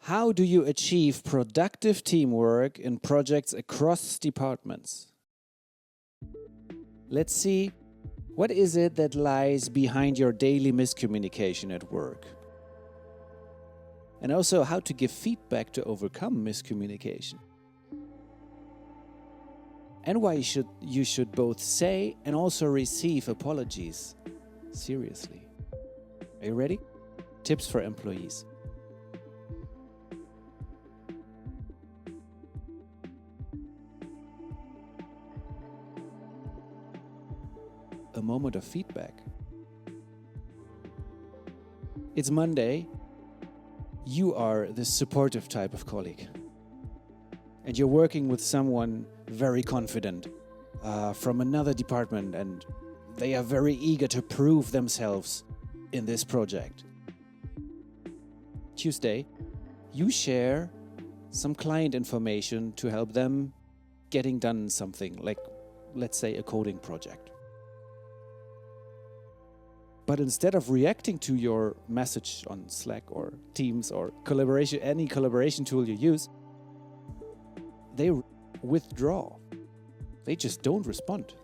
How do you achieve productive teamwork in projects across departments? Let's see, what is it that lies behind your daily miscommunication at work? And also how to give feedback to overcome miscommunication. And why you should both say and also receive apologies seriously. Are you ready? Tips for employees. A moment of feedback. It's Monday. You are the supportive type of colleague. And you're working with someone very confident from another department, and they are very eager to prove themselves in this project. Tuesday, you share some client information to help them getting done something, like, let's say, a coding project. But instead of reacting to your message on Slack or Teams or collaboration, any collaboration tool you use, they withdraw. They just don't respond.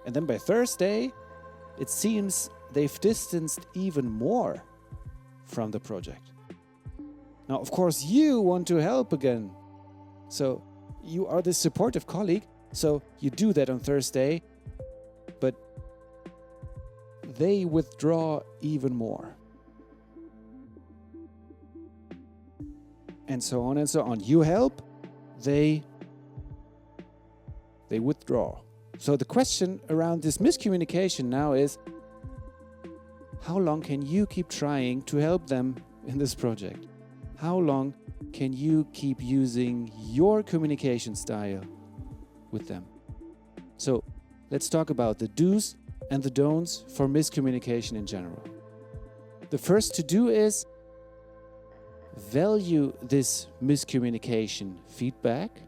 And then by Thursday, it seems they've distanced even more from the project. Now, of course, you want to help again. So you are the supportive colleague, so you do that on Thursday, but they withdraw even more. And so on and so on. You help, they withdraw. So the question around this miscommunication now is, how long can you keep trying to help them in this project? How long can you keep using your communication style with them? So let's talk about the do's and the don'ts for miscommunication in general. The first to do is value this miscommunication feedback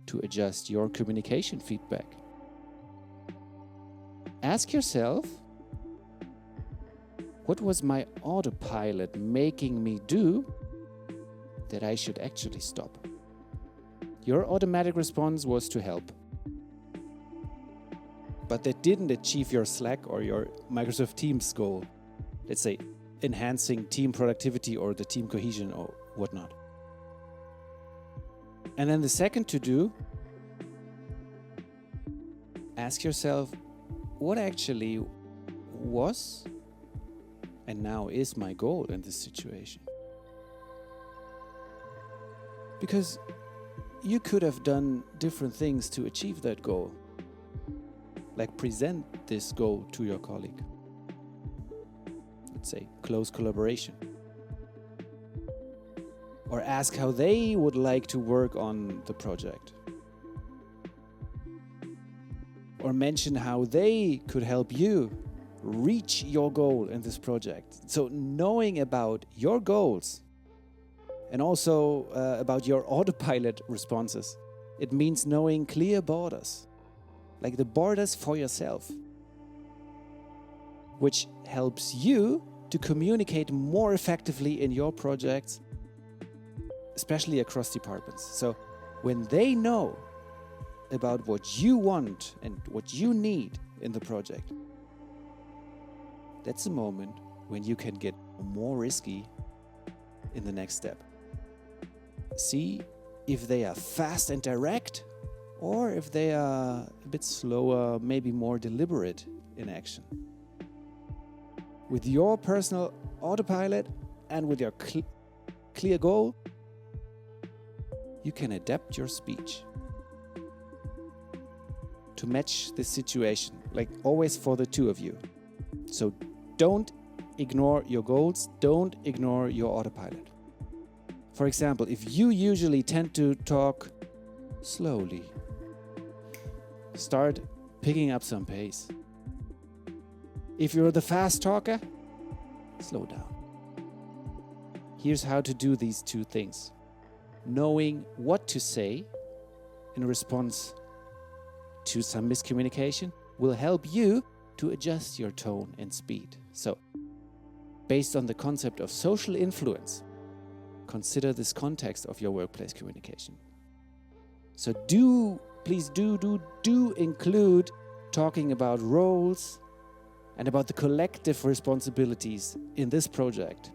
to adjust your communication feedback. Ask yourself, what was my autopilot making me do that I should actually stop? Your automatic response was to help, but that didn't achieve your Slack or your Microsoft Teams goal. Let's say enhancing team productivity or the team cohesion or whatnot. And then the second to do, ask yourself, what actually was and now is my goal in this situation? Because you could have done different things to achieve that goal. Like present this goal to your colleague. Let's say close collaboration. Or ask how they would like to work on the project. Or mention how they could help you reach your goal in this project. So knowing about your goals and also about your autopilot responses, it means knowing clear borders, like the borders for yourself, which helps you to communicate more effectively in your projects, especially across departments. So when they know about what you want and what you need in the project, that's a moment when you can get more risky in the next step. See if they are fast and direct, or if they are a bit slower, maybe more deliberate in action. With your personal autopilot and with your clear goal, you can adapt your speech to match this situation, like always for the two of you. So don't ignore your goals, don't ignore your autopilot. For example, if you usually tend to talk slowly, start picking up some pace. If you're the fast talker, slow down. Here's how to do these two things. Knowing what to say in response to some miscommunication will help you to adjust your tone and speed. So, based on the concept of social influence, consider this context of your workplace communication. So please do include talking about roles and about the collective responsibilities in this project.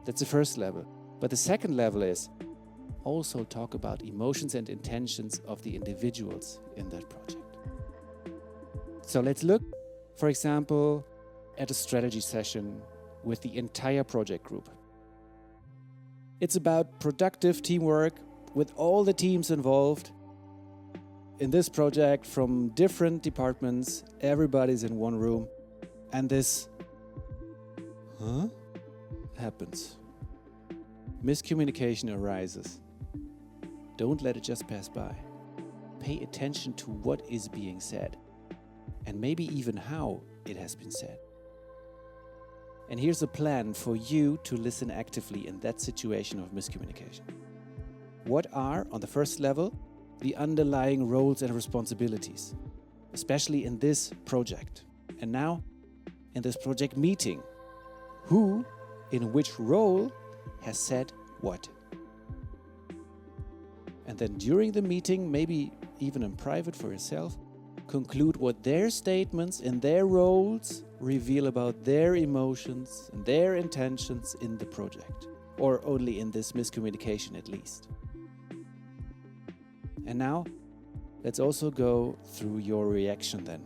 That's the first level. But the second level is also talk about emotions and intentions of the individuals in that project. So let's look, for example, at a strategy session with the entire project group. It's about productive teamwork with all the teams involved. In this project, from different departments, everybody's in one room, and this happens. Miscommunication arises. Don't let it just pass by. Pay attention to what is being said, and maybe even how it has been said. And here's a plan for you to listen actively in that situation of miscommunication. What are, on the first level, the underlying roles and responsibilities, especially in this project? And now, in this project meeting, who, in which role, has said what? And then during the meeting, maybe even in private for yourself, conclude what their statements in their roles reveal about their emotions and their intentions in the project, or only in this miscommunication at least. And now, let's also go through your reaction then.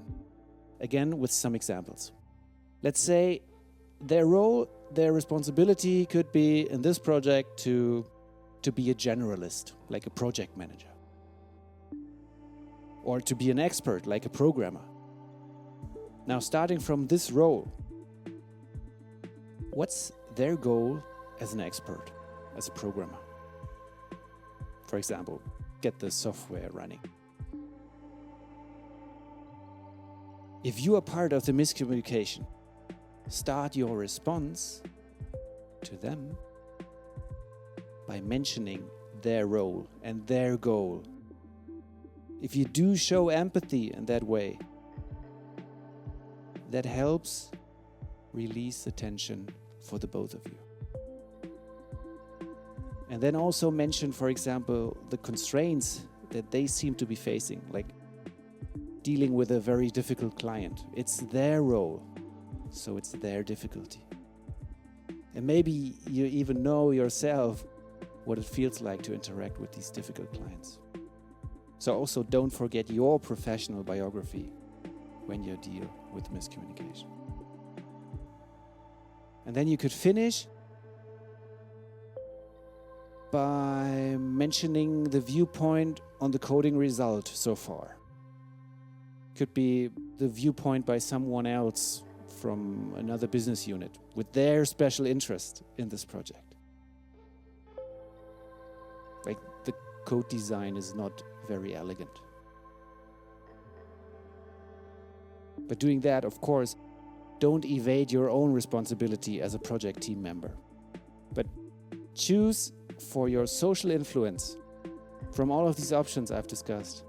Again, with some examples. Let's say their role, their responsibility could be in this project to be a generalist, like a project manager. Or to be an expert, like a programmer. Now, starting from this role, what's their goal as an expert, as a programmer? For example, get the software running. If you are part of the miscommunication, start your response to them by mentioning their role and their goal. If you do show empathy in that way, that helps release the tension for the both of you. And then also mention, for example, the constraints that they seem to be facing, like dealing with a very difficult client. It's their role, so it's their difficulty. And maybe you even know yourself what it feels like to interact with these difficult clients. So also don't forget your professional biography when you deal with miscommunication. And then you could finish by mentioning the viewpoint on the coding result so far. Could be the viewpoint by someone else from another business unit with their special interest in this project. Like the code design is not very elegant. But doing that, of course, don't evade your own responsibility as a project team member. But choose for your social influence from all of these options I've discussed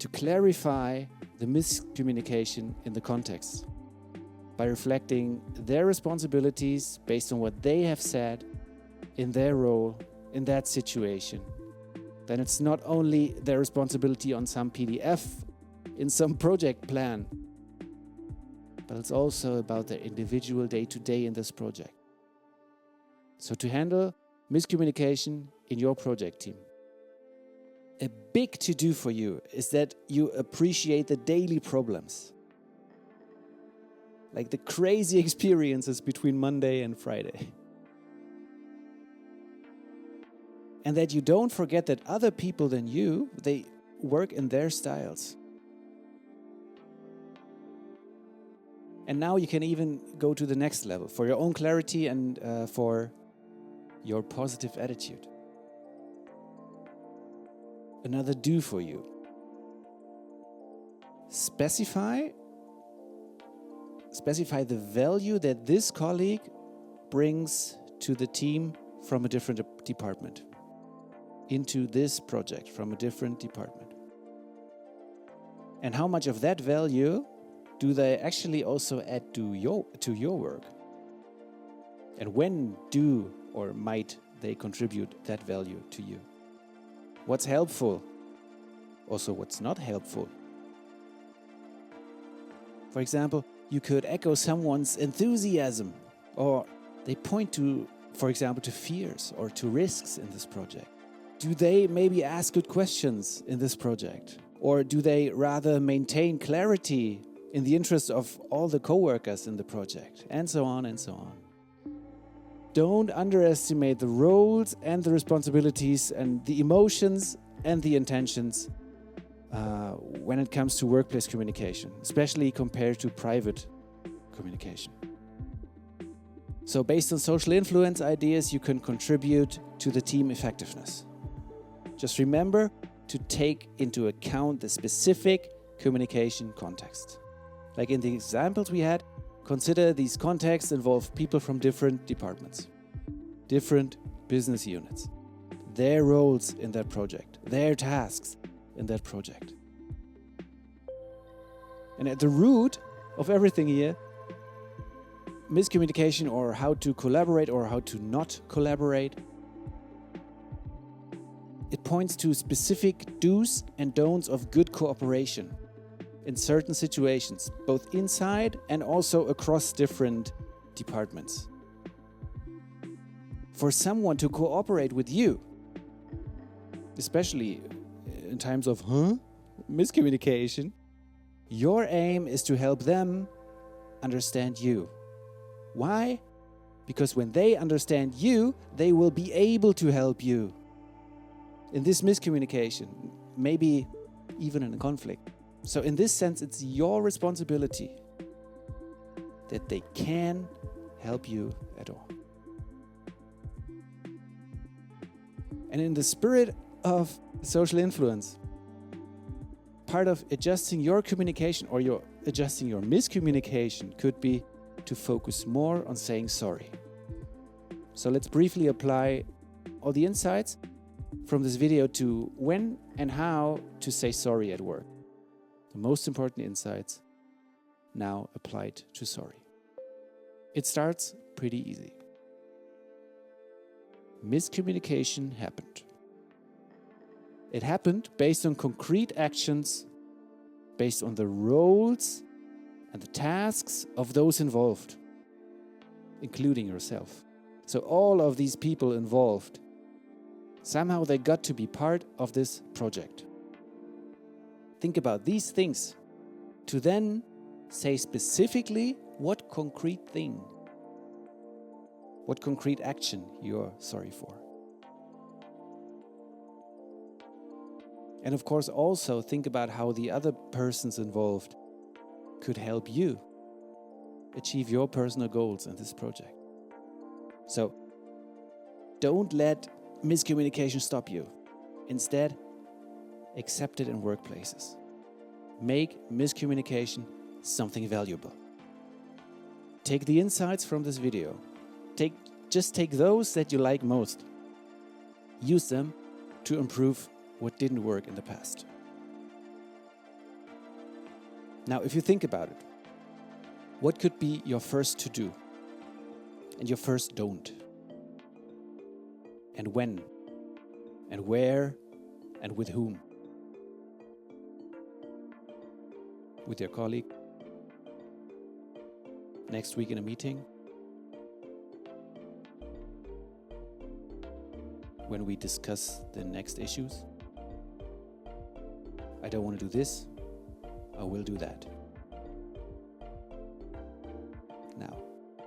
to clarify the miscommunication in the context by reflecting their responsibilities based on what they have said in their role in that situation. Then it's not only their responsibility on some PDF in some project plan, but it's also about their individual day-to-day in this project. So to handle miscommunication in your project team, a big to-do for you is that you appreciate the daily problems, like the crazy experiences between Monday and Friday. And that you don't forget that other people than you, they work in their styles. And now you can even go to the next level for your own clarity and for your positive attitude. Another do for you. Specify the value that this colleague brings to the team from a different department, into this project from a different department. And how much of that value do they actually also add to your work? And when do or might they contribute that value to you? What's helpful? Also, what's not helpful? For example, you could echo someone's enthusiasm, or they point to, for example, to fears or to risks in this project. Do they maybe ask good questions in this project? Or do they rather maintain clarity in the interest of all the co-workers in the project? And so on and so on. Don't underestimate the roles and the responsibilities and the emotions and the intentions when it comes to workplace communication, especially compared to private communication. So based on social influence ideas, you can contribute to the team effectiveness. Just remember to take into account the specific communication context. Like in the examples we had, consider these contexts involve people from different departments, different business units, their roles in that project, their tasks in that project. And at the root of everything here, miscommunication, or how to collaborate or how to not collaborate, it points to specific do's and don'ts of good cooperation in certain situations, both inside and also across different departments. For someone to cooperate with you, especially in times of miscommunication, your aim is to help them understand you. Why? Because when they understand you, they will be able to help you. In this miscommunication, maybe even in a conflict. So in this sense, it's your responsibility that they can help you at all. And in the spirit of social influence, part of adjusting your communication or adjusting your miscommunication could be to focus more on saying sorry. So let's briefly apply all the insights from this video to when and how to say sorry at work. The most important insights now applied to sorry. It starts pretty easy. Miscommunication happened. It happened based on concrete actions, based on the roles and the tasks of those involved, including yourself. So all of these people involved, somehow they got to be part of this project. Think about these things to then say specifically what concrete thing, what concrete action you're sorry for. And of course also think about how the other persons involved could help you achieve your personal goals in this project. So don't let miscommunication stop you. Instead, accept it in workplaces. Make miscommunication something valuable. Take the insights from this video. Just take those that you like most. Use them to improve what didn't work in the past. Now, if you think about it, what could be your first to do and your first don't? And when? And where? And with whom? With your colleague? Next week in a meeting? When we discuss the next issues? I don't want to do this, I will do that. Now,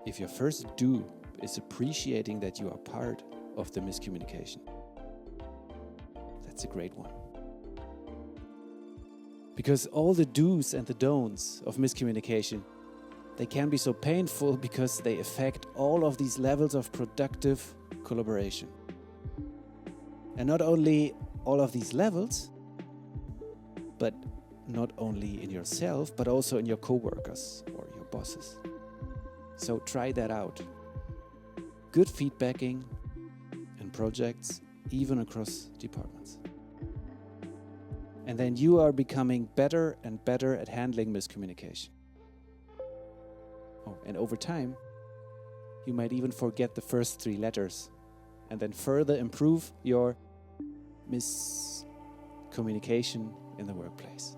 if your first do is appreciating that you are part of the miscommunication, that's a great one. Because all the do's and the don'ts of miscommunication, they can be so painful because they affect all of these levels of productive collaboration. And not only all of these levels, but not only in yourself, but also in your coworkers or your bosses. So try that out. Good feedbacking in projects, even across departments. And then you are becoming better and better at handling miscommunication. Oh, and over time, You might even forget the first 3 letters and then further improve your miscommunication in the workplace.